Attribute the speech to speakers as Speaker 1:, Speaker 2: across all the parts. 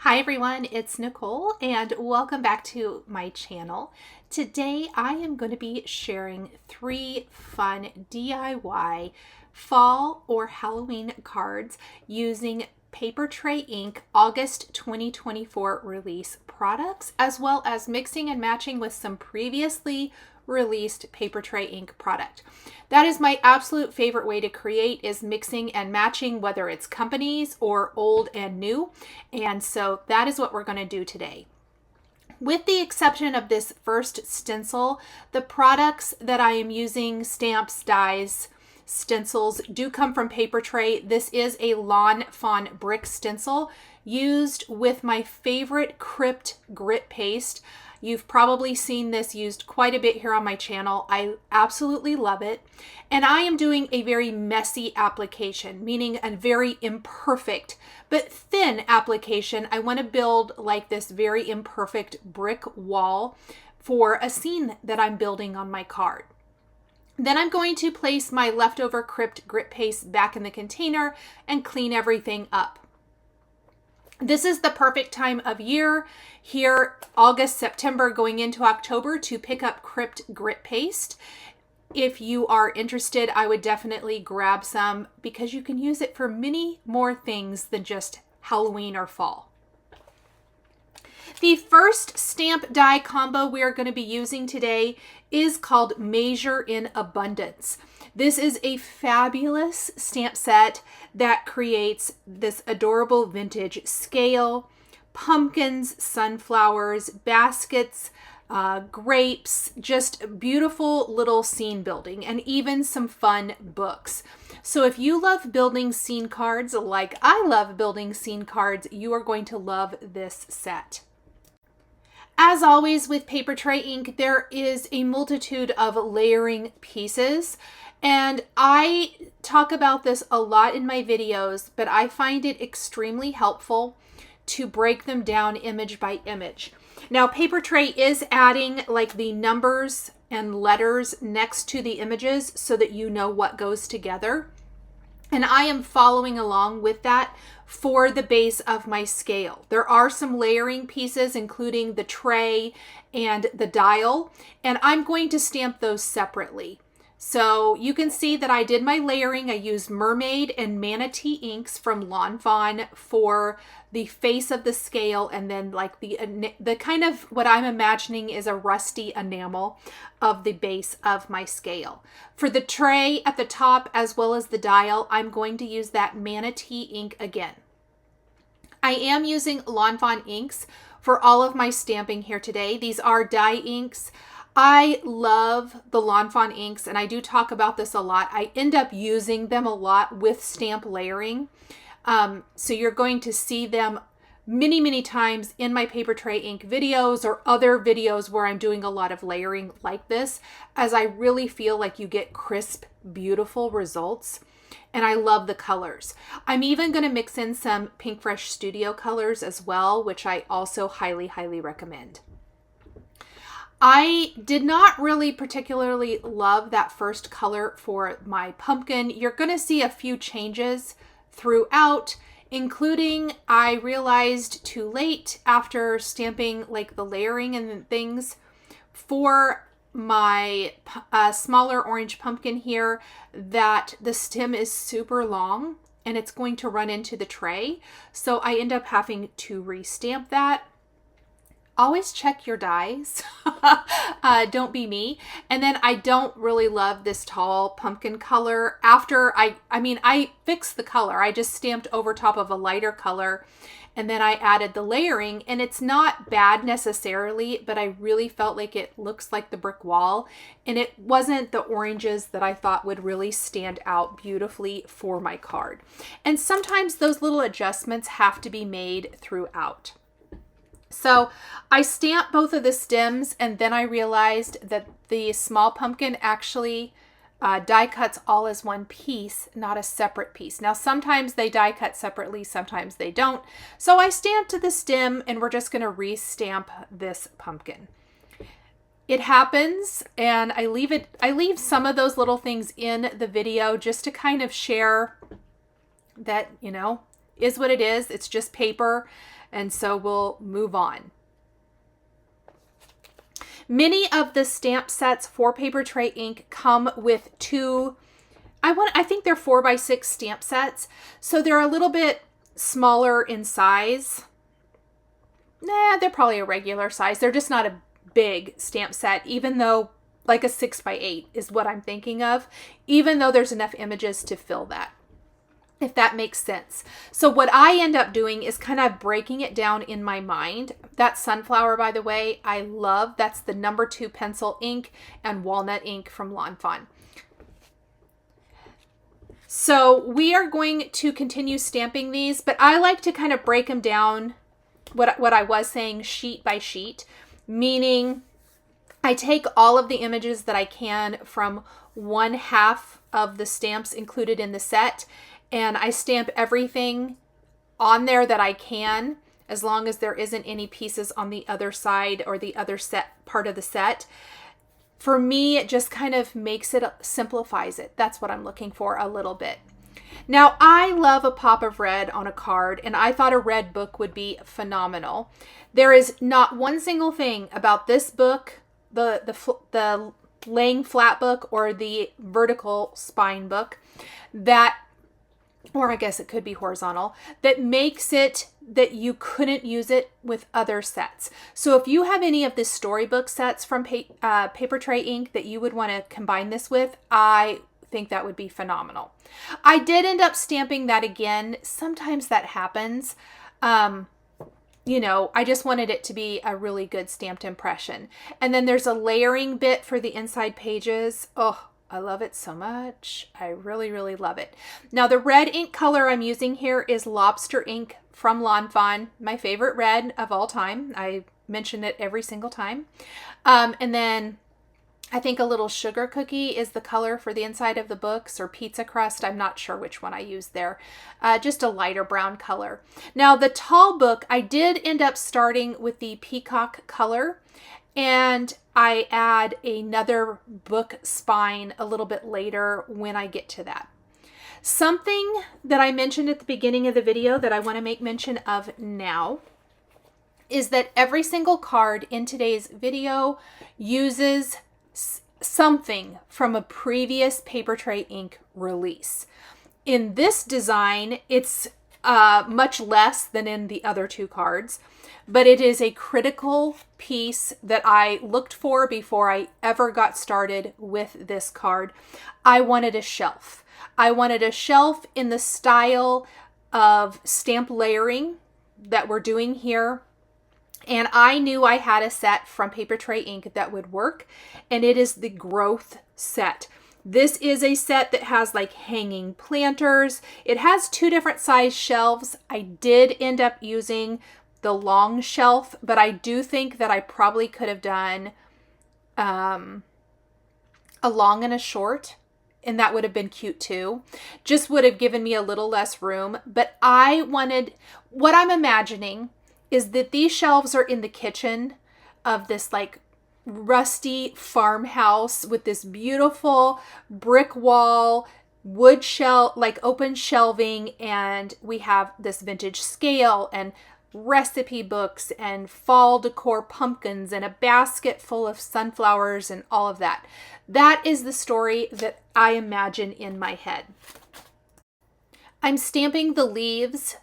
Speaker 1: Hi everyone, it's Nicole and welcome back to my channel. Today I am going to be sharing 3 fun DIY fall or Halloween cards using Papertrey ink August 2024 release products, as well as mixing and matching with some previously released Papertrey ink product. That is my absolute favorite way to create, is mixing and matching, whether it's companies or old and new. And so that is what we're going to do today. With the exception of this first stencil, the products that I am using, stamps, dies, stencils, do come from Papertrey. This is a Lawn Fawn brick stencil used with my favorite Crypt grit paste. You've probably seen this used quite a bit here on my channel. I absolutely love it. And I am doing a very messy application, meaning a very imperfect but thin application. I want to build like this very imperfect brick wall for a scene that I'm building on my card. Then I'm going to place my leftover Crypt grit paste back in the container and clean everything up. This is the perfect time of year here, August, September, going into October, to pick up Crypt grit paste. If you are interested, I would definitely grab some because you can use it for many more things than just Halloween or fall. The first stamp die combo we are going to be using today is called Measure in Abundance. This is a fabulous stamp set that creates this adorable vintage scale, pumpkins, sunflowers, baskets, grapes, just beautiful little scene building, and even some fun books. So if you love building scene cards like I love building scene cards, you are going to love this set. As always with Papertrey ink, there is a multitude of layering pieces, and I talk about this a lot in my videos, but I find it extremely helpful to break them down image by image. Now, Papertrey is adding like the numbers and letters next to the images so that you know what goes together. And I am following along with that for the base of my scale. There are some layering pieces, including the tray and the dial, and I'm going to stamp those separately. So you can see that I did my layering. I used Mermaid and Manatee inks from Lawn Fawn for the face of the scale, and then like the kind of what I'm imagining is a rusty enamel of the base of my scale. For the tray at the top as well as the dial, I'm going to use that Manatee ink again. I am using Lawn Fawn inks for all of my stamping here today. These are dye inks. I love the Lawn Fawn inks, and I do talk about this a lot. I end up using them a lot with stamp layering. So you're going to see them many times in my Papertrey ink videos or other videos where I'm doing a lot of layering like this, as I really feel like you get crisp, beautiful results. And I love the colors. I'm even going to mix in some Pink Fresh Studio colors as well, which I also highly recommend. I did not really particularly love that first color for my pumpkin. You're going to see a few changes throughout, including I realized too late after stamping like the layering and things for my smaller orange pumpkin here that the stem is super long and it's going to run into the tray. So I end up having to restamp that. Always check your dies. Don't be me. And then I don't really love this tall pumpkin color. After I fixed the color. I just stamped over top of a lighter color, and then I added the layering, and it's not bad necessarily, but I really felt like it looks like the brick wall, and it wasn't the oranges that I thought would really stand out beautifully for my card. And sometimes those little adjustments have to be made throughout. So I stamped both of the stems, and then I realized that the small pumpkin actually die cuts all as one piece, not a separate piece. Now, sometimes they die cut separately, sometimes they don't. So I stamped the stem, and we're just going to re-stamp this pumpkin. It happens, and I leave some of those little things in the video just to kind of share that, you know, is what it is. It's just paper. And so we'll move on. Many of the stamp sets for Papertrey ink come with two, I think they're 4x6 stamp sets. So they're a little bit smaller in size. Nah, they're probably a regular size. They're just not a big stamp set, even though like a 6x8 is what I'm thinking of, even though there's enough images to fill that, if that makes sense. So what I end up doing is kind of breaking it down in my mind. That sunflower, by the way, I love. That's the number 2 pencil ink and walnut ink from Lawn Fawn. So we are going to continue stamping these, but I like to kind of break them down, what I was saying, sheet by sheet, meaning I take all of the images that I can from 1/2 of the stamps included in the set, and I stamp everything on there that I can, as long as there isn't any pieces on the other side or the other set part of the set. For me, it just kind of makes it, simplifies it. That's what I'm looking for a little bit. Now, I love a pop of red on a card, and I thought a red book would be phenomenal. There is not one single thing about this book, the laying flat book or the vertical spine book, that, or I guess it could be horizontal, that makes it that you couldn't use it with other sets. So if you have any of the storybook sets from Papertrey ink that you would want to combine this with, I think that would be phenomenal. I did end up stamping that again. Sometimes that happens. You know, I just wanted it to be a really good stamped impression. And then there's a layering bit for the inside pages. Oh, I love it so much. I really, really love it. Now the red ink color I'm using here is Lobster ink from Lawn Fawn, my favorite red of all time. I mention it every single time. And then I think a little sugar cookie is the color for the inside of the books, or pizza crust. I'm not sure which one I used there. Just a lighter brown color. Now the tall book, I did end up starting with the peacock color, and I add another book spine a little bit later when I get to that. Something that I mentioned at the beginning of the video that I want to make mention of now is that every single card in today's video uses something from a previous Papertrey ink release. In this design, it's much less than in the other two cards, but it is a critical piece that I looked for before I ever got started with this card. I wanted a shelf. I wanted a shelf in the style of stamp layering that we're doing here. And I knew I had a set from Papertrey ink that would work, and it is the growth set. This is a set that has like hanging planters. It has 2 different size shelves. I did end up using the long shelf, but I do think that I probably could have done a long and a short, and that would have been cute too. Just would have given me a little less room. But I wanted, what I'm imagining is that these shelves are in the kitchen of this like rusty farmhouse with this beautiful brick wall, wood shelf, like open shelving, and we have this vintage scale and recipe books and fall decor pumpkins and a basket full of sunflowers and all of that. That is the story that I imagine in my head. I'm stamping the leaves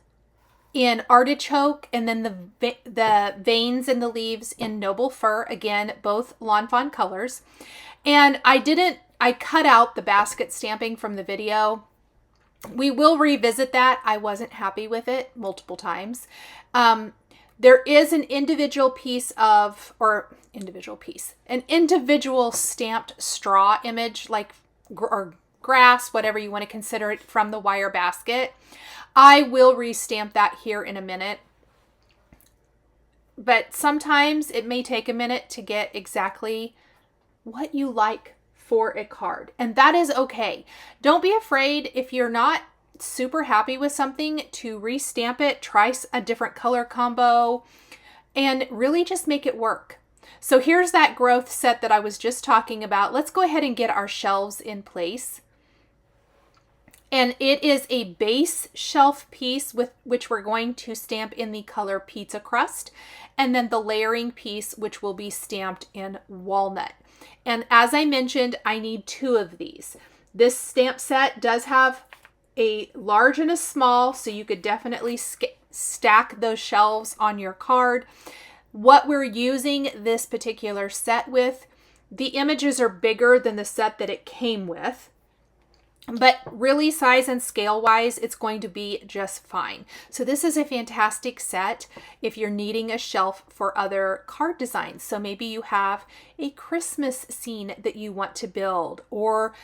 Speaker 1: in artichoke, and then the veins in the leaves in noble fir, again, both Lawn Fawn colors. And I cut out the basket stamping from the video. We will revisit that. I wasn't happy with it multiple times. There is an individual stamped straw image, like, or grass, whatever you want to consider it, from the wire basket. I will restamp that here in a minute. But sometimes it may take a minute to get exactly what you like for a card. And that is okay. Don't be afraid if you're not super happy with something to restamp it, try a different color combo, and really just make it work. So here's that growth set that I was just talking about. Let's go ahead and get our shelves in place. And it is a base shelf piece with which we're going to stamp in the color pizza crust, and then the layering piece which will be stamped in walnut. And as I mentioned, I need 2 of these. This stamp set does have a large and a small, so you could definitely stack those shelves on your card. What we're using this particular set with, the images are bigger than the set that it came with, but really size and scale wise, it's going to be just fine. So this is a fantastic set if you're needing a shelf for other card designs. So maybe you have a Christmas scene that you want to build, or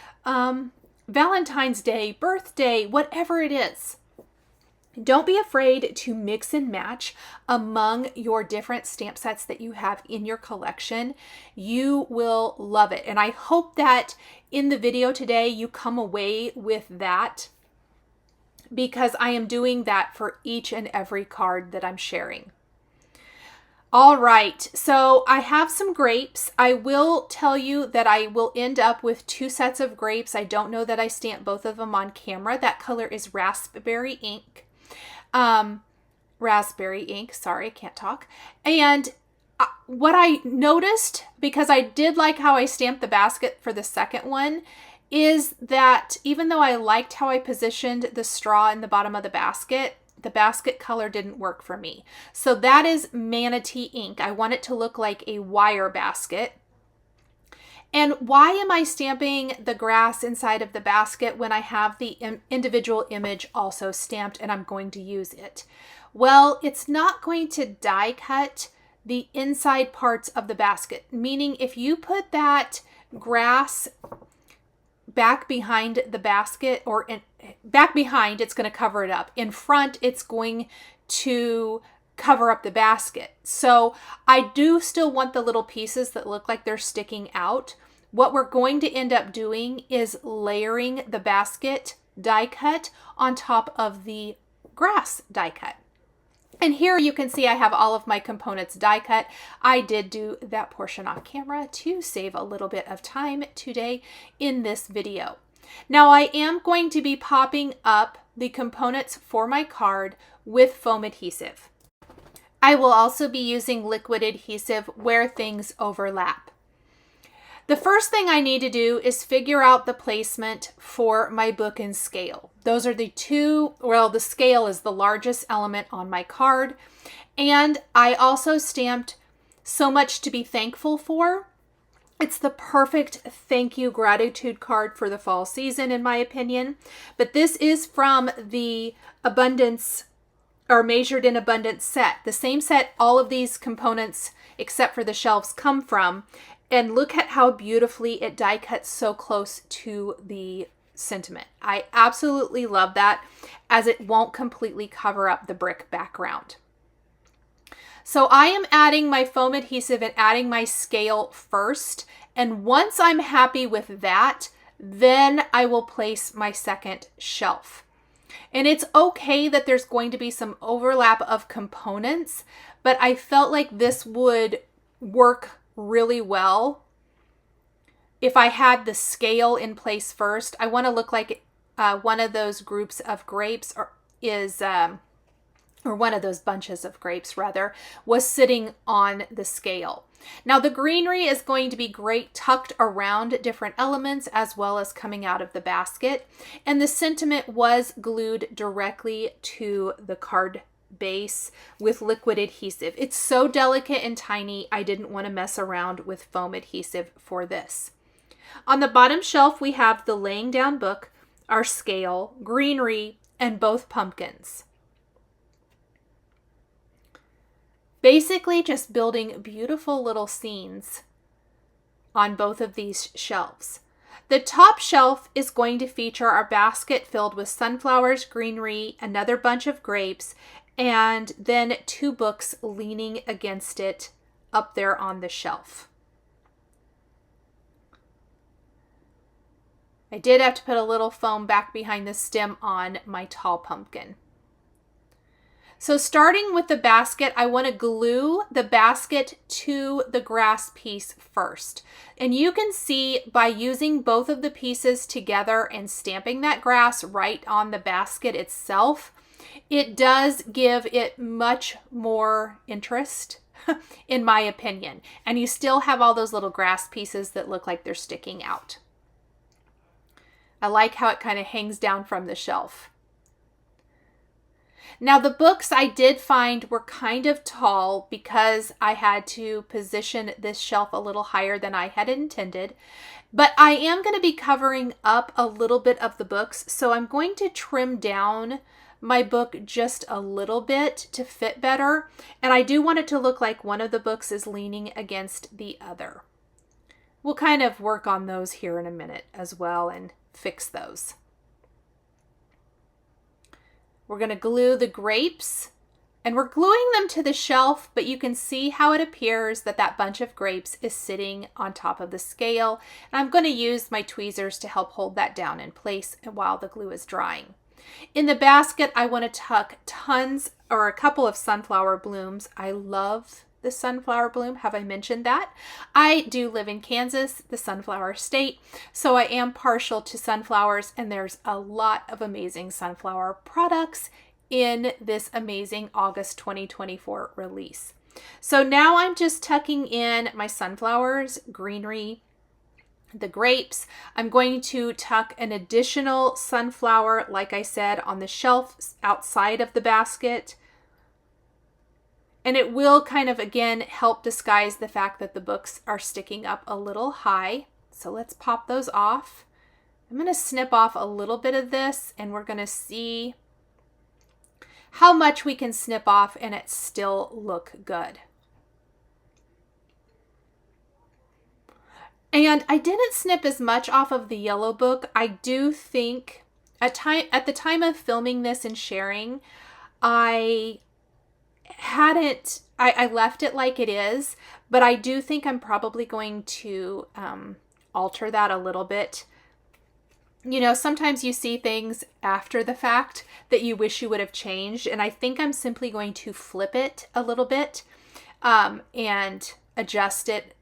Speaker 1: Valentine's Day, birthday, whatever it is. Don't be afraid to mix and match among your different stamp sets that you have in your collection. You will love it. And I hope that in the video today, you come away with that, because I am doing that for each and every card that I'm sharing. All right, so I have some grapes. I will tell you that I will end up with 2 sets of grapes. I don't know that I stamped both of them on camera. That color is raspberry ink. Sorry, I can't talk. And what I noticed, because I did like how I stamped the basket for the second one, is that even though I liked how I positioned the straw in the bottom of the basket color didn't work for me. So that is manatee ink. I want it to look like a wire basket. And why am I stamping the grass inside of the basket when I have the individual image also stamped and I'm going to use it? Well, it's not going to die cut the inside parts of the basket, meaning if you put that grass back behind the basket, or back behind, it's going to cover it up. In front, it's going to cover up the basket. So I do still want the little pieces that look like they're sticking out. What we're going to end up doing is layering the basket die cut on top of the grass die cut. And here you can see I have all of my components die cut. I did do that portion off camera to save a little bit of time today in this video. Now I am going to be popping up the components for my card with foam adhesive. I will also be using liquid adhesive where things overlap. The first thing I need to do is figure out the placement for my book and scale. Those are the 2, well, the scale is the largest element on my card. And I also stamped So Much to Be Thankful For. It's the perfect thank you gratitude card for the fall season, in my opinion. But this is from the Abundance, or Measured in Abundance set. The same set all of these components, except for the shelves, come from. And look at how beautifully it die cuts so close to the sentiment. I absolutely love that, as it won't completely cover up the brick background. So I am adding my foam adhesive and adding my scale first. And once I'm happy with that, then I will place my second shelf. And it's okay that there's going to be some overlap of components, but I felt like this would work really well if I had the scale in place first. I want to look like one of those groups of grapes, or one of those bunches of grapes rather, was sitting on the scale. Now the greenery is going to be great tucked around different elements as well as coming out of the basket. And the sentiment was glued directly to the card base with liquid adhesive. It's so delicate and tiny, I didn't want to mess around with foam adhesive for this. On the bottom shelf, we have the laying down book, our scale, greenery, and both pumpkins. Basically just building beautiful little scenes on both of these shelves. The top shelf is going to feature our basket filled with sunflowers, greenery, another bunch of grapes, and then 2 books leaning against it up there on the shelf. I did have to put a little foam back behind the stem on my tall pumpkin. So starting with the basket, I want to glue the basket to the grass piece first. And you can see by using both of the pieces together and stamping that grass right on the basket itself, it does give it much more interest, in my opinion. And you still have all those little grass pieces that look like they're sticking out. I like how it kind of hangs down from the shelf. Now the books I did find were kind of tall because I had to position this shelf a little higher than I had intended. But I am going to be covering up a little bit of the books, so I'm going to trim down my book just a little bit to fit better. And I do want it to look like one of the books is leaning against the other. We'll kind of work on those here in a minute as well and fix those. We're going to glue the grapes, and we're gluing them to the shelf, but you can see how it appears that that bunch of grapes is sitting on top of the scale. And I'm going to use my tweezers to help hold that down in place while the glue is drying. In the basket, I want to tuck tons or a couple of sunflower blooms. I love the sunflower bloom. Have I mentioned that? I do live in Kansas, the sunflower state, so I am partial to sunflowers, and there's a lot of amazing sunflower products in this amazing August 2024 release. So now I'm just tucking in my sunflowers, greenery, the grapes. I'm going to tuck an additional sunflower, like I said, on the shelf outside of the basket. And it will kind of, again, help disguise the fact that the books are sticking up a little high. So let's pop those off. I'm going to snip off a little bit of this, and we're going to see how much we can snip off and it still look good. And I didn't snip as much off of the yellow book. I do think at the time of filming this and sharing, I left it like it is, but I do think I'm probably going to alter that a little bit. You know, sometimes you see things after the fact that you wish you would have changed, and I think I'm simply going to flip it a little bit and adjust it.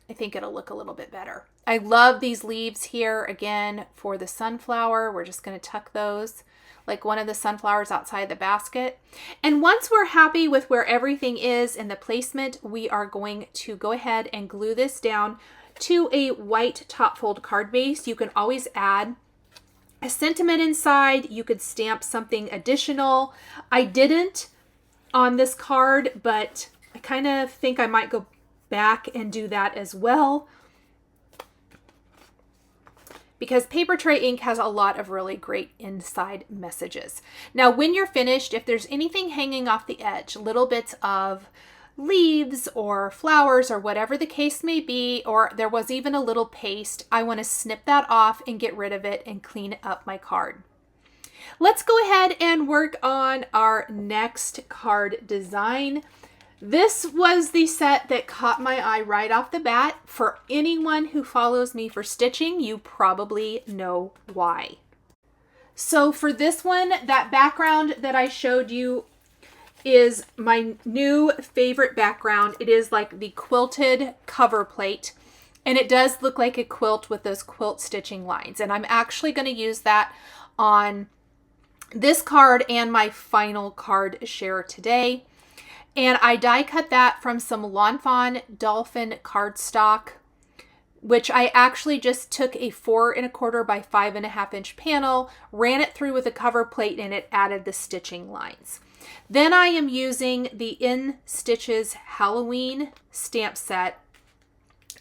Speaker 1: I think it'll look a little bit better. I love these leaves here, again, for the sunflower. We're just going to tuck those like one of the sunflowers outside the basket. And once we're happy with where everything is in the placement, we are going to go ahead and glue this down to a white top fold card base. You can always add a sentiment inside. You could stamp something additional. I didn't on this card, but I kind of think I might go back and do that as well, because Papertrey ink has a lot of really great inside messages. Now, when you're finished, if there's anything hanging off the edge, little bits of leaves or flowers or whatever the case may be, or there was even a little paste, I want to snip that off and get rid of it and clean up my card. Let's go ahead and work on our next card design. This was the set that caught my eye right off the bat. For anyone who follows me for stitching, you probably know why. So for this one, that background that I showed you is my new favorite background. It is like the quilted cover plate, and it does look like a quilt with those quilt stitching lines. And I'm actually going to use that on this card and my final card share today. And I die cut that from some Lawn Fawn Dolphin cardstock, which I actually just took a 4 1/4 by 5 1/2 inch panel, ran it through with a cover plate, and it added the stitching lines. Then I am using the In Stitches Halloween stamp set,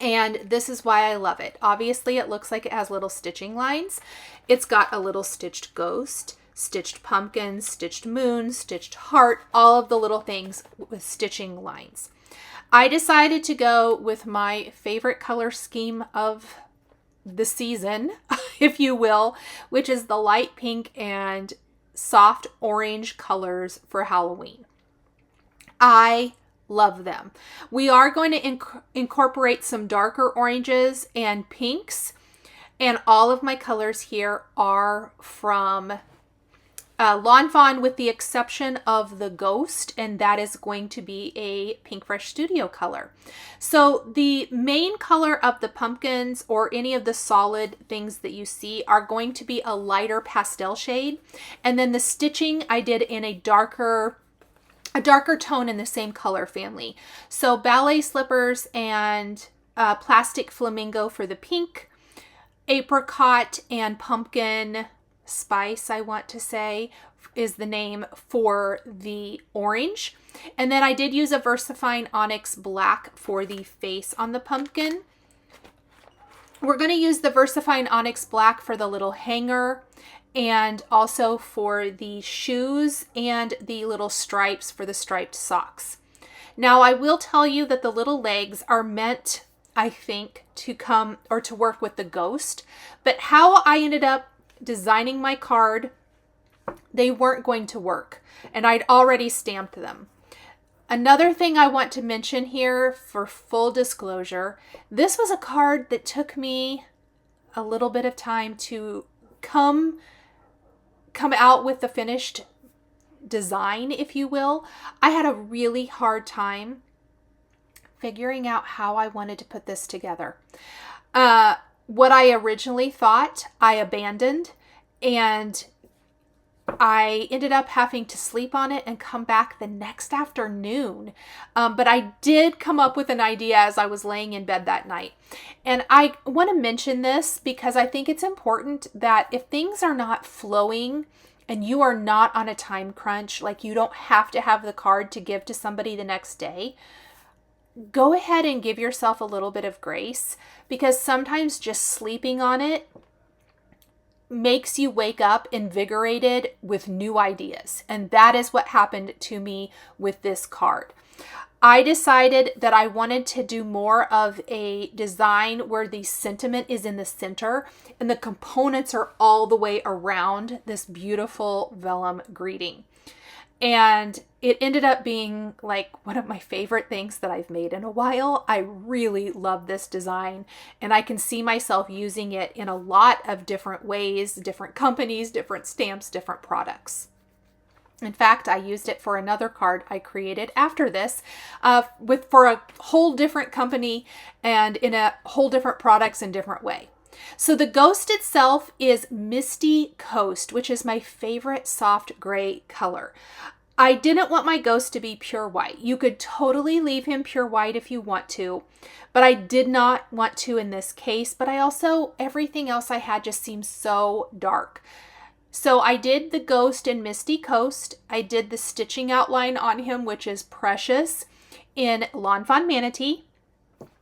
Speaker 1: and this is why I love it. Obviously, it looks like it has little stitching lines. It's got a little stitched ghost, stitched pumpkin, stitched moon, stitched heart, all of the little things with stitching lines. I decided to go with my favorite color scheme of the season, if you will, which is the light pink and soft orange colors for Halloween. I love them. We are going to incorporate some darker oranges and pinks, and all of my colors here are from Lawn Fawn with the exception of the Ghost, and that is going to be a Pink Fresh Studio color. So the main color of the pumpkins or any of the solid things that you see are going to be a lighter pastel shade. And then the stitching I did in a darker tone in the same color family. So ballet slippers and plastic flamingo for the pink, apricot and pumpkin spice, I want to say, is the name for the orange. And then I did use a VersaFine Onyx Black for the face on the pumpkin. We're going to use the VersaFine Onyx Black for the little hanger and also for the shoes and the little stripes for the striped socks. Now I will tell you that the little legs are meant, I think, to come or to work with the Ghost, but how I ended up designing my card, they weren't going to work, and I'd already stamped them. Another thing I want to mention here for full disclosure, this was a card that took me a little bit of time to come out with the finished design, if you will. I had a really hard time figuring out how I wanted to put this together. What I originally thought, I abandoned, and I ended up having to sleep on it and come back the next afternoon. But I did come up with an idea as I was laying in bed that night. And I want to mention this because I think it's important that if things are not flowing and you are not on a time crunch, like you don't have to have the card to give to somebody the next day, go ahead and give yourself a little bit of grace, because sometimes just sleeping on it makes you wake up invigorated with new ideas. And that is what happened to me with this card. I decided that I wanted to do more of a design where the sentiment is in the center and the components are all the way around this beautiful vellum greeting. And it ended up being like one of my favorite things that I've made in a while. I really love this design, and I can see myself using it in a lot of different ways, different companies, different stamps, different products. In fact, I used it for another card I created after this for a whole different company and in a whole different products in different way. So the Ghost itself is Misty Coast, which is my favorite soft gray color. I didn't want my Ghost to be pure white. You could totally leave him pure white if you want to, but I did not want to in this case. But I also, everything else I had just seemed so dark. So I did the Ghost in Misty Coast. I did the stitching outline on him, which is Precious, in Lawn Fawn Manatee.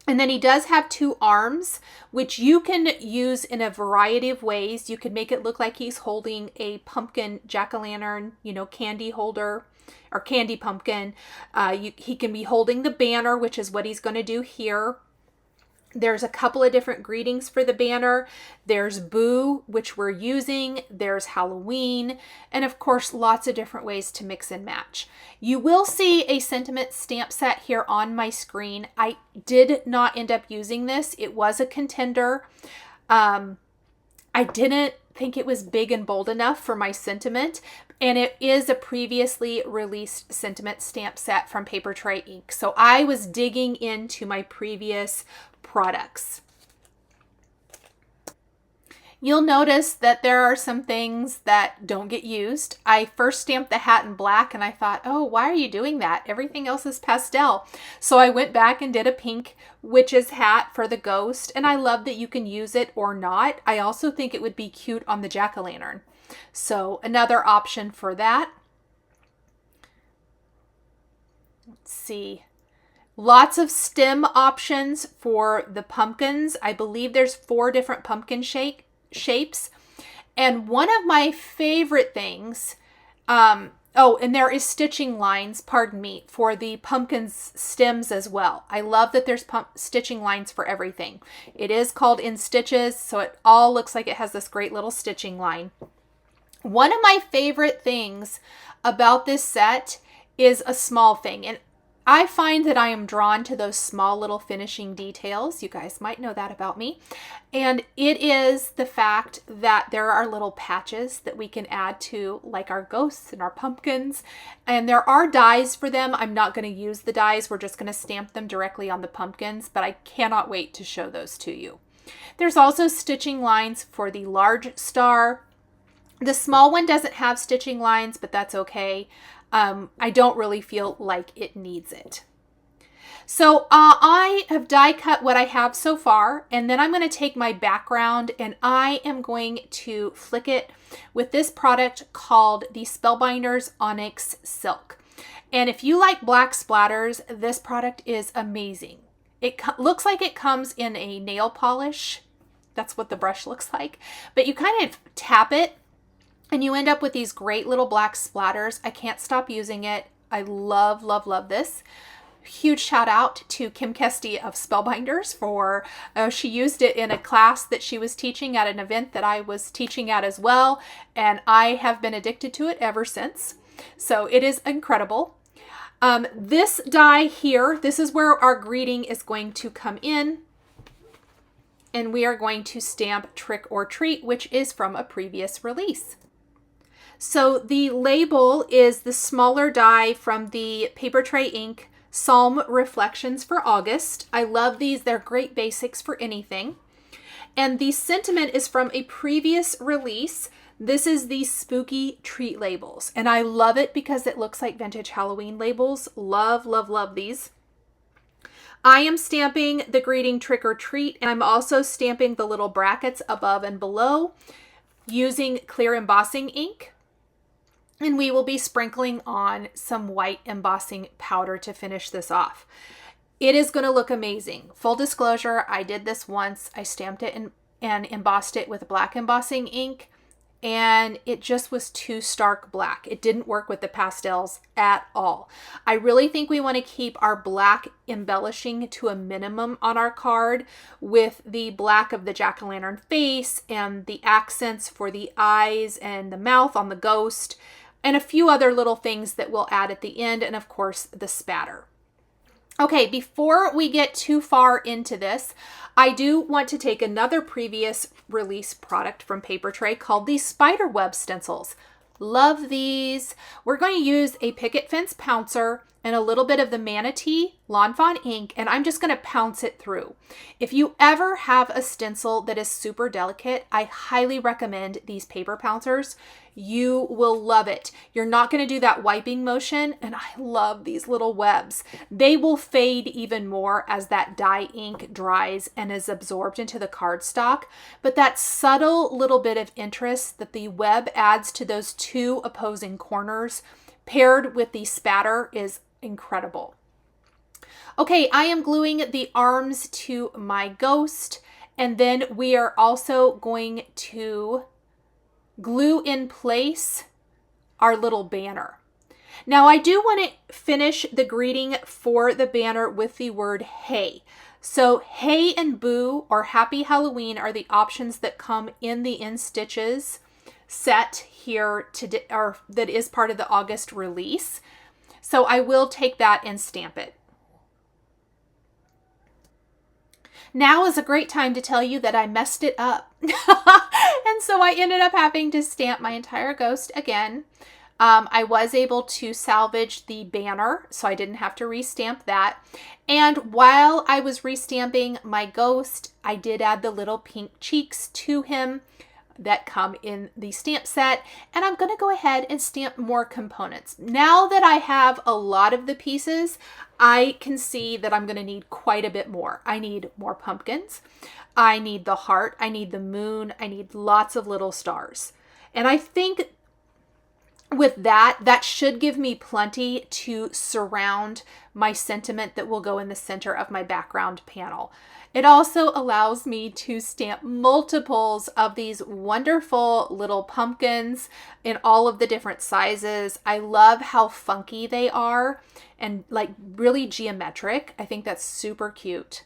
Speaker 1: And then he does have two arms, which you can use in a variety of ways. You could make it look like he's holding a pumpkin jack-o'-lantern, candy holder or candy pumpkin. He can be holding the banner, which is what he's going to do here. There's a couple of different greetings for the banner. There's Boo, which we're using. There's Halloween. And of course, lots of different ways to mix and match. You will see a sentiment stamp set here on my screen. I did not end up using this. It was a contender. I didn't think it was big and bold enough for my sentiment. And it is a previously released sentiment stamp set from Papertrey Ink. So I was digging into my previous products. You'll notice that there are some things that don't get used. I first stamped the hat in black and I thought, oh, why are you doing that? Everything else is pastel. So I went back and did a pink witch's hat for the Ghost, and I love that you can use it or not. I also think it would be cute on the jack-o'-lantern. So another option for that. Let's see. Lots of stem options for the pumpkins. I believe there's 4 different pumpkin shapes. And one of my favorite things, and there is stitching lines, for the pumpkins stems as well. I love that there's stitching lines for everything. It is called In Stitches, so it all looks like it has this great little stitching line. One of my favorite things about this set is a small thing, and I find that I am drawn to those small little finishing details. You guys might know that about me. And it is the fact that there are little patches that we can add to, like our ghosts and our pumpkins. And there are dies for them. I'm not going to use the dies. We're just going to stamp them directly on the pumpkins, but I cannot wait to show those to you. There's also stitching lines for the large star. The small one doesn't have stitching lines, but that's okay. I don't really feel like it needs it. So I have die cut what I have so far, and then I'm going to take my background and I am going to flick it with this product called the Spellbinders Onyx Silk. And if you like black splatters, this product is amazing. It looks like it comes in a nail polish. That's what the brush looks like. But you kind of tap it and you end up with these great little black splatters. I can't stop using it. I love, love, love this. Huge shout out to Kim Kesty of Spellbinders for, she used it in a class that she was teaching at an event that I was teaching at as well. And I have been addicted to it ever since. So it is incredible. This die here, this is where our greeting is going to come in. And we are going to stamp Trick or Treat, which is from a previous release. So the label is the smaller die from the Papertrey ink Psalm Reflections for August. I love these. They're great basics for anything. And the sentiment is from a previous release. This is the Spooky Treat labels. And I love it because it looks like vintage Halloween labels. Love, love, love these. I am stamping the greeting Trick or Treat, and I'm also stamping the little brackets above and below using clear embossing ink. And we will be sprinkling on some white embossing powder to finish this off. It is going to look amazing. Full disclosure, I did this once. I stamped it and embossed it with black embossing ink, and it just was too stark black. It didn't work with the pastels at all. I really think we want to keep our black embellishing to a minimum on our card, with the black of the jack-o'-lantern face and the accents for the eyes and the mouth on the ghost, and a few other little things that we'll add at the end, and of course the spatter. Okay, before we get too far into this, I do want to take another previous release product from Papertrey called the Spiderweb stencils. Love these. We're going to use a picket fence pouncer and a little bit of the Manatee Lawn Fawn ink, and I'm just going to pounce it through. If you ever have a stencil that is super delicate, I highly recommend these paper pouncers. You will love it. You're not going to do that wiping motion, and I love these little webs. They will fade even more as that dye ink dries and is absorbed into the cardstock, but that subtle little bit of interest that the web adds to those two opposing corners paired with the spatter is incredible. Okay, I am gluing the arms to my ghost, and then we are also going to glue in place our little banner. Now I do want to finish the greeting for the banner with the word hey. So hey and boo or happy Halloween are the options that come in the In Stitches set here today, or that is part of the August release. So I will take that and stamp it. Now is a great time to tell you that I messed it up. And so I ended up having to stamp my entire ghost again. I was able to salvage the banner, so I didn't have to restamp that. And while I was restamping my ghost, I did add the little pink cheeks to him that come in the stamp set, and I'm going to go ahead and stamp more components. Now that I have a lot of the pieces, I can see that I'm going to need quite a bit more. I need more pumpkins, I need the heart, I need the moon, I need lots of little stars. And I think with that should give me plenty to surround my sentiment that will go in the center of my background panel. It also allows me to stamp multiples of these wonderful little pumpkins in all of the different sizes. I love how funky they are and like really geometric. I think that's super cute.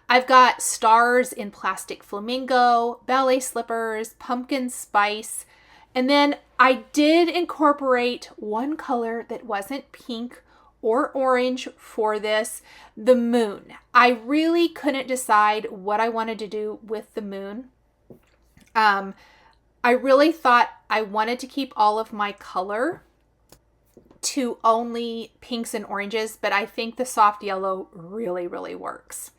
Speaker 1: I've got stars in plastic flamingo, ballet slippers, pumpkin spice, and then I did incorporate one color that wasn't pink or orange for this. The moon. I really couldn't decide what I wanted to do with the moon. I really thought I wanted to keep all of my color to only pinks and oranges, but I think the soft yellow really, really works.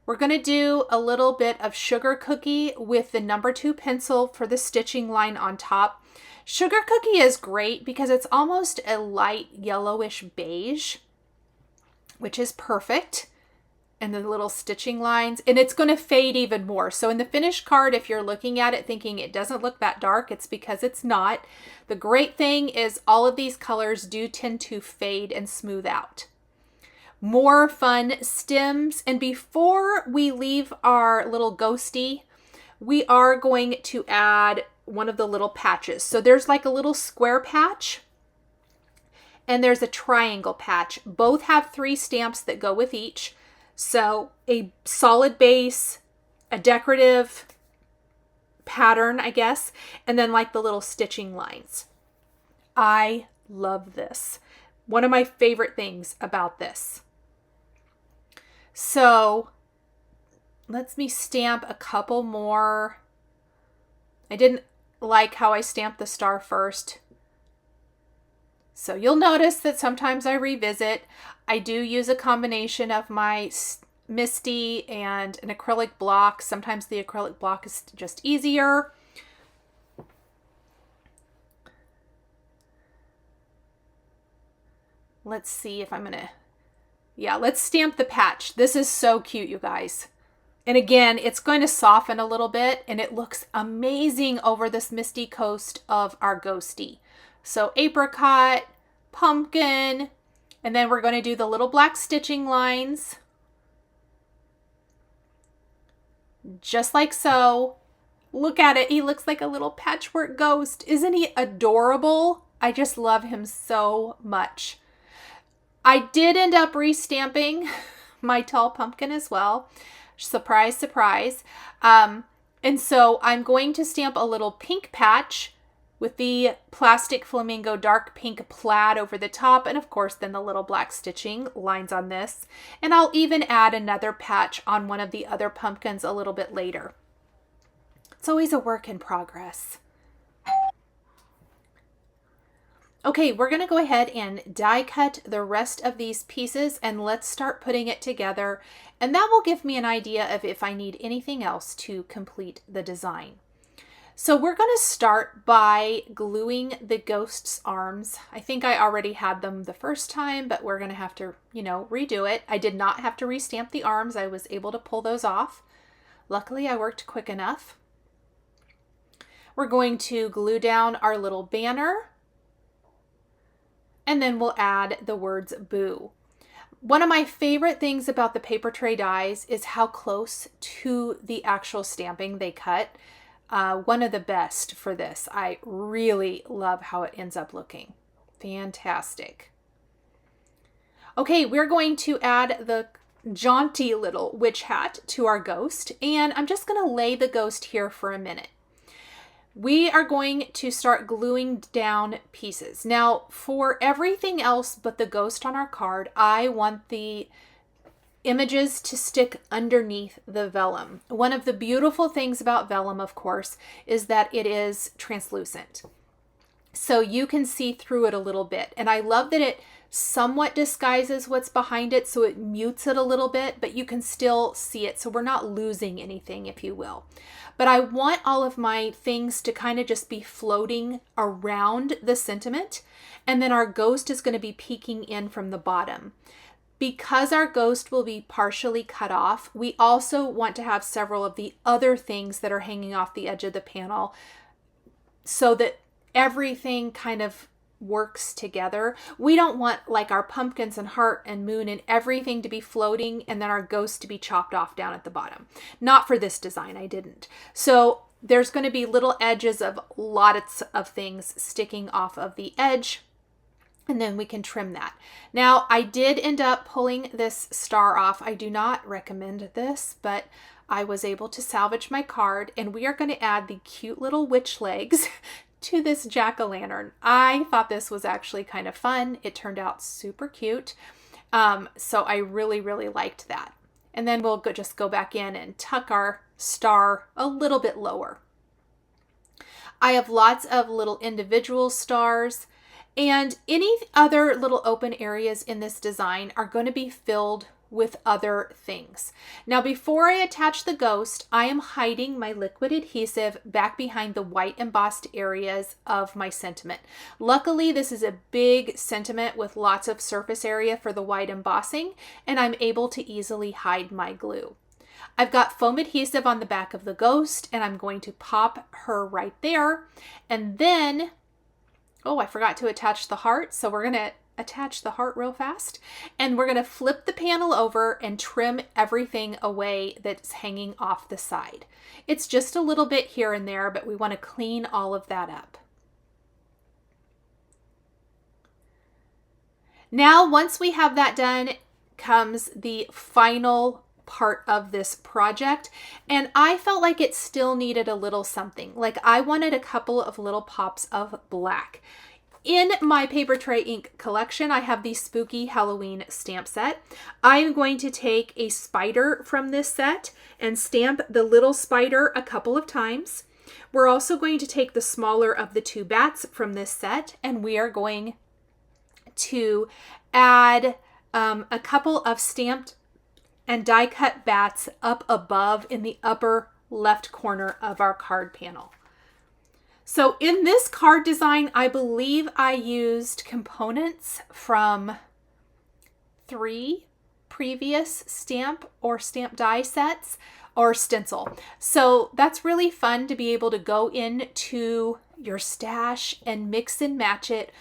Speaker 1: We're going to do a little bit of sugar cookie with the number 2 pencil for the stitching line on top. Sugar cookie is great because it's almost a light yellowish beige, which is perfect. And the little stitching lines, and it's going to fade even more. So in the finished card, if you're looking at it thinking it doesn't look that dark, it's because it's not. The great thing is all of these colors do tend to fade and smooth out. More fun stems, and before we leave our little ghosty, we are going to add one of the little patches. So there's like a little square patch and there's a triangle patch. Both have 3 stamps that go with each. So a solid base, a decorative pattern, I guess, and then like the little stitching lines. I love this. One of my favorite things about this. So let me stamp a couple more. I didn't like how I stamped the star first. So you'll notice that sometimes I revisit. I do use a combination of my Misty and an acrylic block. Sometimes the acrylic block is just easier. Let's see if I'm gonna, let's stamp the patch. This is so cute, you guys. And again, it's going to soften a little bit and it looks amazing over this misty coast of our ghosty. So apricot, pumpkin, and then we're going to do the little black stitching lines. Just like so. Look at it. He looks like a little patchwork ghost. Isn't he adorable? I just love him so much. I did end up restamping my tall pumpkin as well. Surprise, surprise. And so I'm going to stamp a little pink patch with the plastic flamingo dark pink plaid over the top, and of course then the little black stitching lines on this. And I'll even add another patch on one of the other pumpkins a little bit later. It's always a work in progress. Okay, we're going to go ahead and die cut the rest of these pieces and let's start putting it together. And that will give me an idea of if I need anything else to complete the design. So we're going to start by gluing the ghost's arms. I think I already had them the first time, but we're going to have to, redo it. I did not have to restamp the arms. I was able to pull those off. Luckily, I worked quick enough. We're going to glue down our little banner, and then we'll add the words boo. One of my favorite things about the Papertrey dies is how close to the actual stamping they cut. One of the best for this. I really love how it ends up looking. Fantastic. Okay, we're going to add the jaunty little witch hat to our ghost, and I'm just going to lay the ghost here for a minute. We are going to start gluing down pieces. Now, for everything else but the ghost on our card, I want the images to stick underneath the vellum. One of the beautiful things about vellum, of course, is that it is translucent. So you can see through it a little bit. And I love that it somewhat disguises what's behind it, so it mutes it a little bit, but you can still see it. So we're not losing anything, if you will. But I want all of my things to kind of just be floating around the sentiment. And then our ghost is going to be peeking in from the bottom. Because our ghost will be partially cut off, we also want to have several of the other things that are hanging off the edge of the panel so that everything kind of works together. We don't want like our pumpkins and heart and moon and everything to be floating and then our ghost to be chopped off down at the bottom. Not for this design, I didn't. So there's going to be little edges of lots of things sticking off of the edge. And then we can trim that. Now, I did end up pulling this star off. I do not recommend this, but I was able to salvage my card, and we are going to add the cute little witch legs to this jack-o'-lantern. I thought this was actually kind of fun. It turned out super cute. So I really, really liked that. And then we'll just go back in and tuck our star a little bit lower. I have lots of little individual stars, and any other little open areas in this design are going to be filled with other things. Now, before I attach the ghost, I am hiding my liquid adhesive back behind the white embossed areas of my sentiment. Luckily, this is a big sentiment with lots of surface area for the white embossing, and I'm able to easily hide my glue. I've got foam adhesive on the back of the ghost, and I'm going to pop her right there. And then, oh, I forgot to attach the heart, so we're going to attach the heart real fast, and we're going to flip the panel over and trim everything away that's hanging off the side. It's just a little bit here and there, but we want to clean all of that up. Now, once we have that done, comes the final part of this project, and I felt like it still needed a little something. Like, I wanted a couple of little pops of black. In my Papertrey ink collection, I have the Spooky Halloween stamp set. I am going to take a spider from this set and stamp the little spider a couple of times. We're also going to take the smaller of the two bats from this set, and we are going to add a couple of stamped and die cut bats up above in the upper left corner of our card panel. So in this card design, I believe I used components from 3 previous stamp or stamp die sets or stencil. So that's really fun to be able to go into your stash and mix and match it,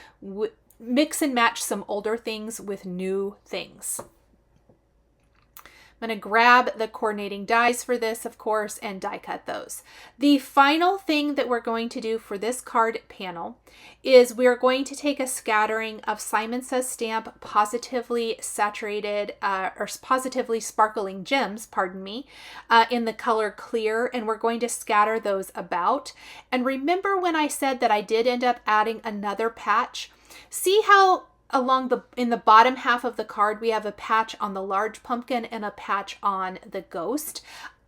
Speaker 1: mix and match some older things with new things. I'm going to grab the coordinating dies for this, of course, and die cut those. The final thing that we're going to do for this card panel is we're going to take a scattering of Simon Says Stamp Positively Saturated, or Positively Sparkling Gems, pardon me, in the color clear, and we're going to scatter those about. And remember when I said that I did end up adding another patch? See how in the bottom half of the card, we have a patch on the large pumpkin and a patch on the ghost.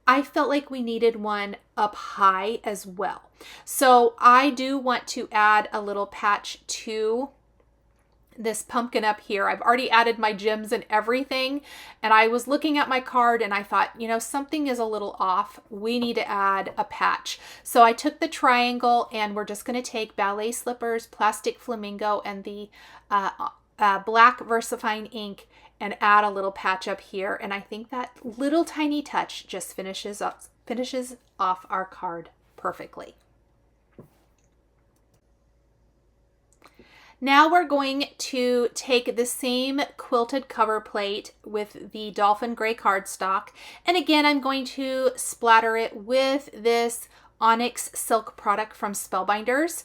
Speaker 1: I felt like we needed one up high as well. So I do want to add a little patch to this pumpkin up here. I've already added my gems and everything, and I was looking at my card and I thought, you know, something is a little off. We need to add a patch. So I took the triangle, and we're just going to take ballet slippers, plastic flamingo, and the black VersaFine ink and add a little patch up here. And I think that little tiny touch just finishes off our card perfectly. Now we're going to take the same quilted cover plate with the Dolphin Gray cardstock, and again I'm going to splatter it with this Onyx Silk product from Spellbinders,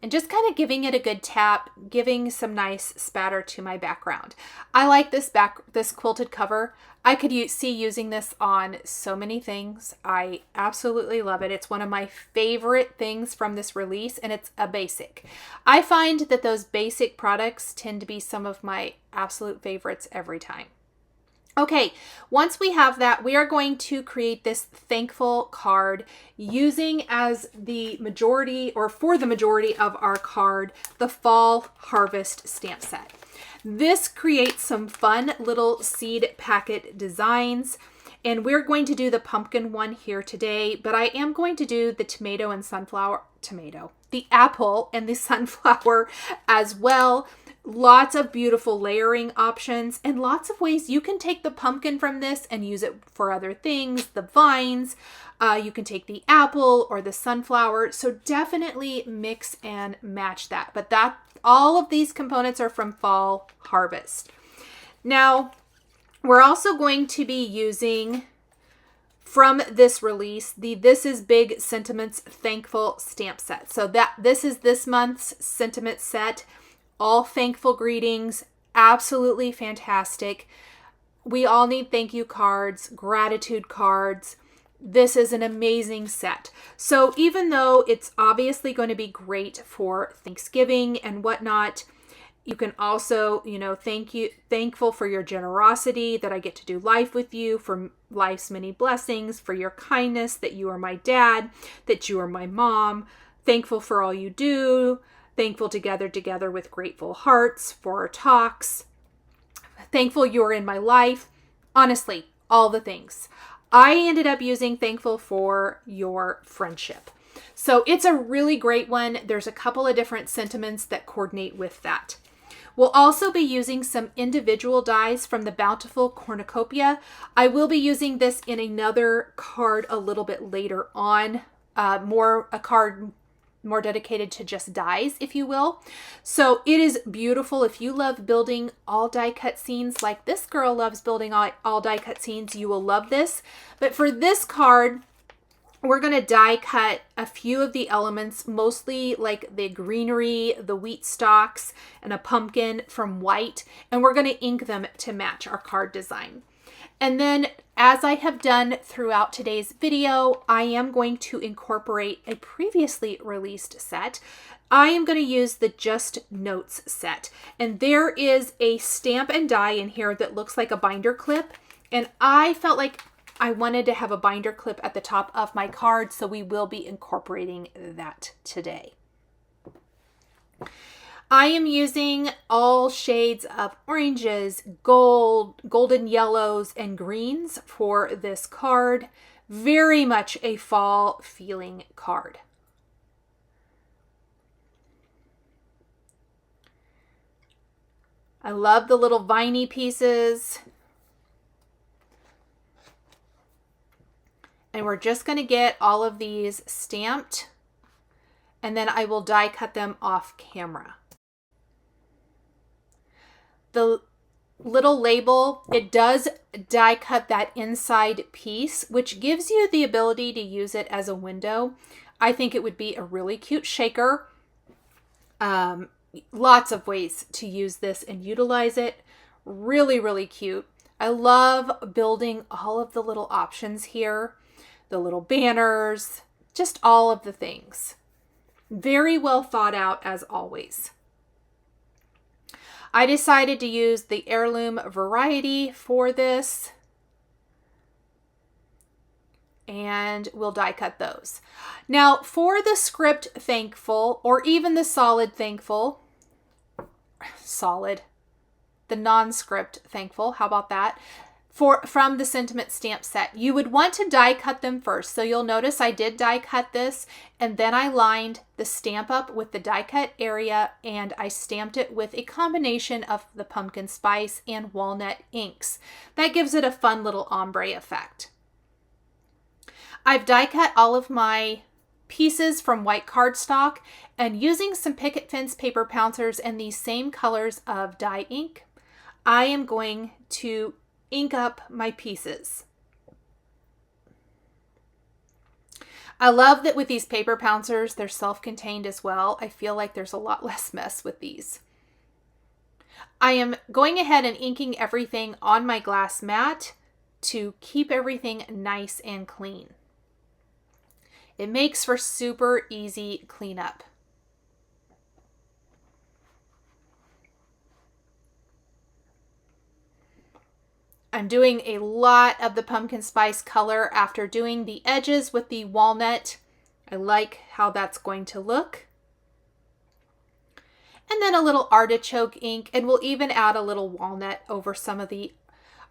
Speaker 1: and just kind of giving it a good tap, giving some nice spatter to my background. I like this quilted cover. I could see using this on so many things. I absolutely love it. It's one of my favorite things from this release, and it's a basic. I find that those basic products tend to be some of my absolute favorites every time. Okay, once we have that, we are going to create this thankful card using as the majority, or for the majority of our card, the Fall Harvest stamp set. This creates some fun little seed packet designs, and we're going to do the pumpkin one here today, but I am going to do the the apple and the sunflower as well. Lots of beautiful layering options and lots of ways you can take the pumpkin from this and use it for other things. The vines, you can take the apple or the sunflower. So definitely mix and match that. But all of these components are from Fall Harvest. Now, we're also going to be using from this release, the This Is Big Sentiments Thankful stamp set. So this is this month's sentiment set. All thankful greetings, absolutely fantastic. We all need thank you cards, gratitude cards. this is an amazing set. So even though it's obviously going to be great for Thanksgiving and whatnot, you can also, thankful for your generosity, that I get to do life with you, for life's many blessings, for your kindness, that you are my dad, that you are my mom, thankful for all you do, thankful together with grateful hearts for our talks, thankful you're in my life. Honestly, all the things. I ended up using thankful for your friendship. So it's a really great one. There's a couple of different sentiments that coordinate with that. We'll also be using some individual dies from the Bountiful Cornucopia. I will be using this in another card a little bit later on, a card more dedicated to just dies, if you will. So it is beautiful. If you love building all die cut scenes like this girl loves building all die cut scenes, you will love this. But for this card, we're going to die cut a few of the elements, mostly like the greenery, the wheat stalks, and a pumpkin from white, and we're going to ink them to match our card design. And then, as I have done throughout today's video, I am going to incorporate a previously released set. I am going to use the Just Notes set, and there is a stamp and die in here that looks like a binder clip, and I felt like I wanted to have a binder clip at the top of my card, so we will be incorporating that today. I am using all shades of oranges, golden yellows, and greens for this card. Very much a fall feeling card. I love the little viney pieces. And we're just going to get all of these stamped, and then I will die cut them off camera. The little label, it does die cut that inside piece, which gives you the ability to use it as a window. I think it would be a really cute shaker. Lots of ways to use this and utilize it. Really, really cute. I love building all of the little options here. The little banners, just all of the things. Very well thought out as always. I decided to use the heirloom variety for this, and we'll die cut those. Now for the script thankful, or even the solid thankful, the non-script thankful, how about that? From the sentiment stamp set, you would want to die cut them first. So you'll notice I did die cut this, and then I lined the stamp up with the die cut area, and I stamped it with a combination of the pumpkin spice and walnut inks. That gives it a fun little ombre effect. I've die cut all of my pieces from white cardstock, and using some picket fence paper pouncers and these same colors of dye ink, I am going to ink up my pieces. I love that with these paper pouncers, they're self-contained as well. I feel like there's a lot less mess with these. I am going ahead and inking everything on my glass mat to keep everything nice and clean. It makes for super easy cleanup. I'm doing a lot of the pumpkin spice color after doing the edges with the walnut. I like how that's going to look. And then a little artichoke ink, and we'll even add a little walnut over some of the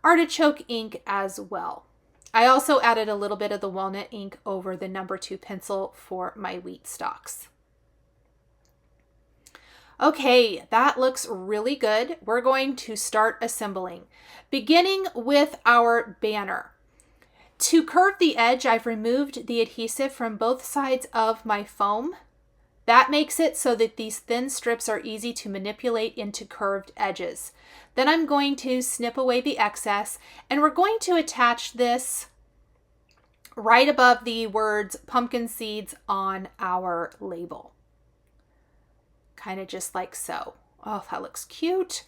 Speaker 1: artichoke ink as well. I also added a little bit of the walnut ink over the number 2 pencil for my wheat stalks. Okay, that looks really good. We're going to start assembling, beginning with our banner. To curve the edge, I've removed the adhesive from both sides of my foam. That makes it so that these thin strips are easy to manipulate into curved edges. Then I'm going to snip away the excess, and we're going to attach this right above the words pumpkin seeds on our label. Kind of just like so. Oh, that looks cute.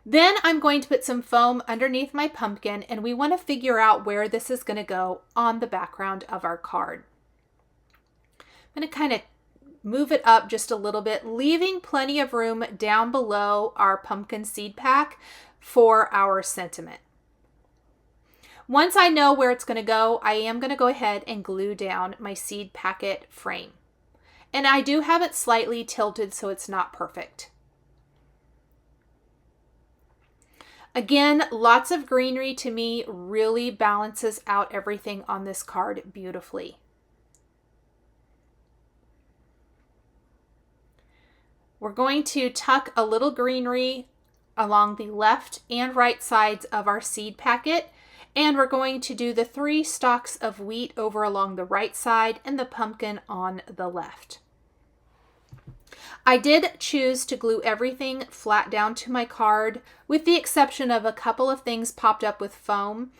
Speaker 1: Then I'm going to put some foam underneath my pumpkin, and we want to figure out where this is going to go on the background of our card. I'm going to kind of move it up just a little bit, leaving plenty of room down below our pumpkin seed pack for our sentiment. Once I know where it's going to go, I am going to go ahead and glue down my seed packet frame. And I do have it slightly tilted so it's not perfect. Again, lots of greenery to me really balances out everything on this card beautifully. We're going to tuck a little greenery along the left and right sides of our seed packet, and we're going to do the 3 stalks of wheat over along the right side and the pumpkin on the left. I did choose to glue everything flat down to my card, with the exception of a couple of things popped up with foam,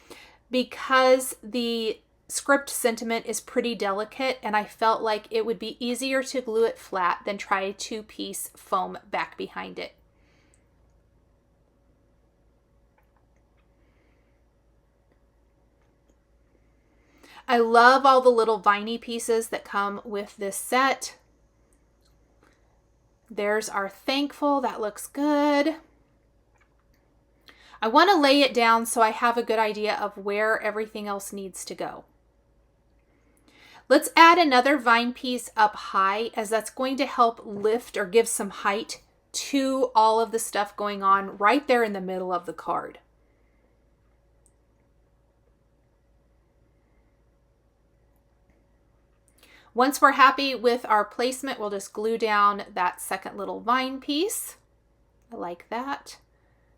Speaker 1: because the script sentiment is pretty delicate and I felt like it would be easier to glue it flat than try a 2-piece foam back behind it. I love all the little viney pieces that come with this set. There's our thankful. That looks good. I want to lay it down so I have a good idea of where everything else needs to go. Let's add another vine piece up high, as that's going to help lift or give some height to all of the stuff going on right there in the middle of the card. Once we're happy with our placement, we'll just glue down that second little vine piece. I like that.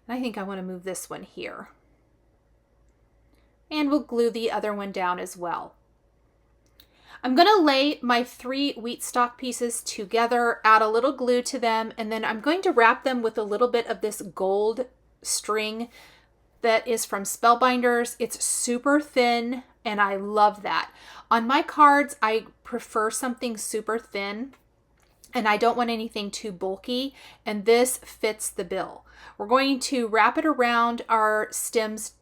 Speaker 1: I think I want to move this one here. And we'll glue the other one down as well. I'm going to lay my 3 wheat stalk pieces together, add a little glue to them, and then I'm going to wrap them with a little bit of this gold string that is from Spellbinders. It's super thin and I love that. On my cards, I prefer something super thin and I don't want anything too bulky, and this fits the bill. We're going to wrap it around our stems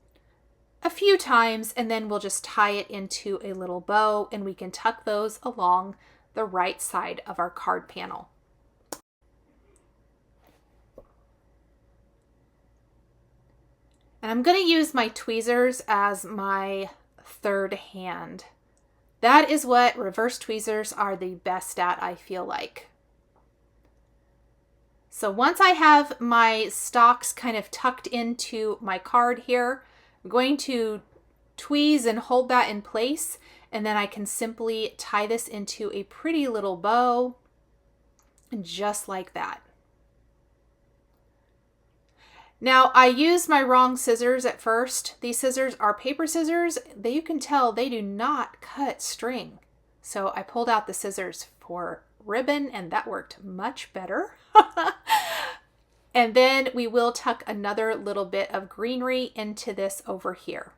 Speaker 1: a few times and then we'll just tie it into a little bow, and we can tuck those along the right side of our card panel. And I'm going to use my tweezers as my third hand. That is what reverse tweezers are the best at, I feel like. So once I have my stalks kind of tucked into my card here, I'm going to tweeze and hold that in place, and then I can simply tie this into a pretty little bow, just like that. Now, I used my wrong scissors at first. These scissors are paper scissors. You can tell they do not cut string. So I pulled out the scissors for ribbon, and that worked much better. And then we will tuck another little bit of greenery into this over here.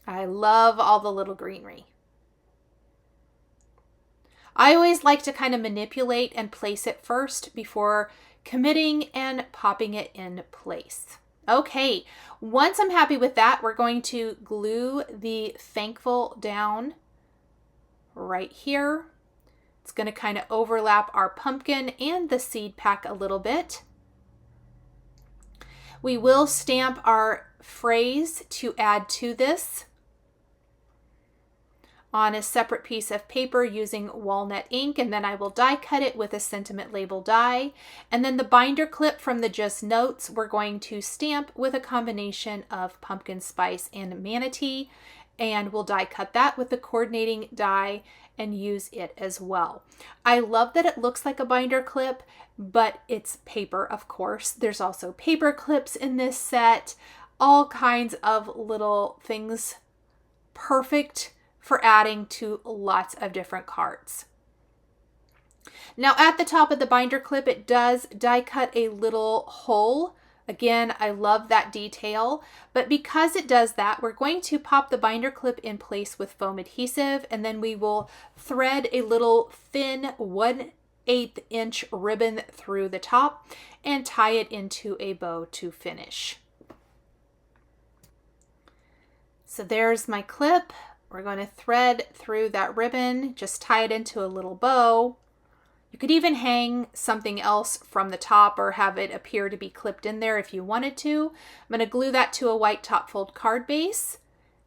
Speaker 1: I love all the little greenery. I always like to kind of manipulate and place it first before committing and popping it in place. Okay, once I'm happy with that, we're going to glue the thankful down right here. It's going to kind of overlap our pumpkin and the seed pack a little bit. We will stamp our phrase to add to this on a separate piece of paper using walnut ink, and then I will die cut it with a sentiment label die. And then the binder clip from the Just Notes, we're going to stamp with a combination of pumpkin spice and manatee, and we'll die cut that with the coordinating die and use it as well. I love that it looks like a binder clip, but it's paper, of course. There's also paper clips in this set, all kinds of little things, perfect for adding to lots of different cards. Now at the top of the binder clip, it does die cut a little hole. Again, I love that detail, but because it does that, we're going to pop the binder clip in place with foam adhesive, and then we will thread a little thin 1 1/8 inch ribbon through the top and tie it into a bow to finish. So there's my clip. We're going to thread through that ribbon, just tie it into a little bow. You could even hang something else from the top or have it appear to be clipped in there if you wanted to. I'm going to glue that to a white top fold card base,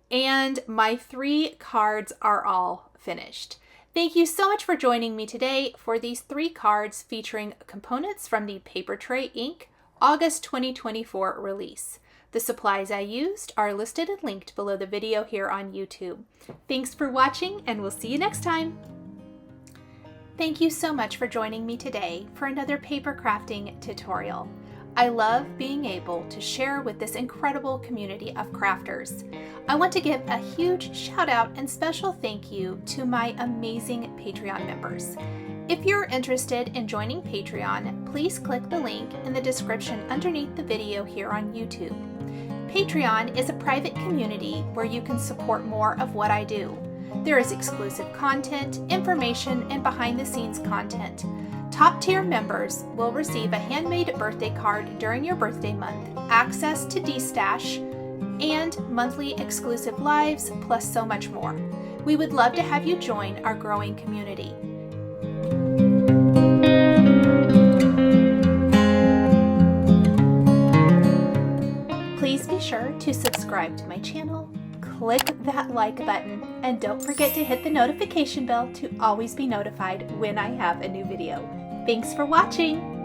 Speaker 1: and my 3 cards are all finished. Thank you so much for joining me today for these 3 cards featuring components from the Papertrey Inc. August 2024 release. The supplies I used are listed and linked below the video here on YouTube. Thanks for watching, and we'll see you next time. Thank you so much for joining me today for another paper crafting tutorial. I love being able to share with this incredible community of crafters. I want to give a huge shout out and special thank you to my amazing Patreon members. If you're interested in joining Patreon, please click the link in the description underneath the video here on YouTube. Patreon is a private community where you can support more of what I do. There is exclusive content, information, and behind-the-scenes content. Top-tier members will receive a handmade birthday card during your birthday month, access to D-Stash, and monthly exclusive lives, plus so much more. We would love to have you join our growing community. Please be sure to subscribe to my channel, click that like button, and don't forget to hit the notification bell to always be notified when I have a new video. Thanks for watching!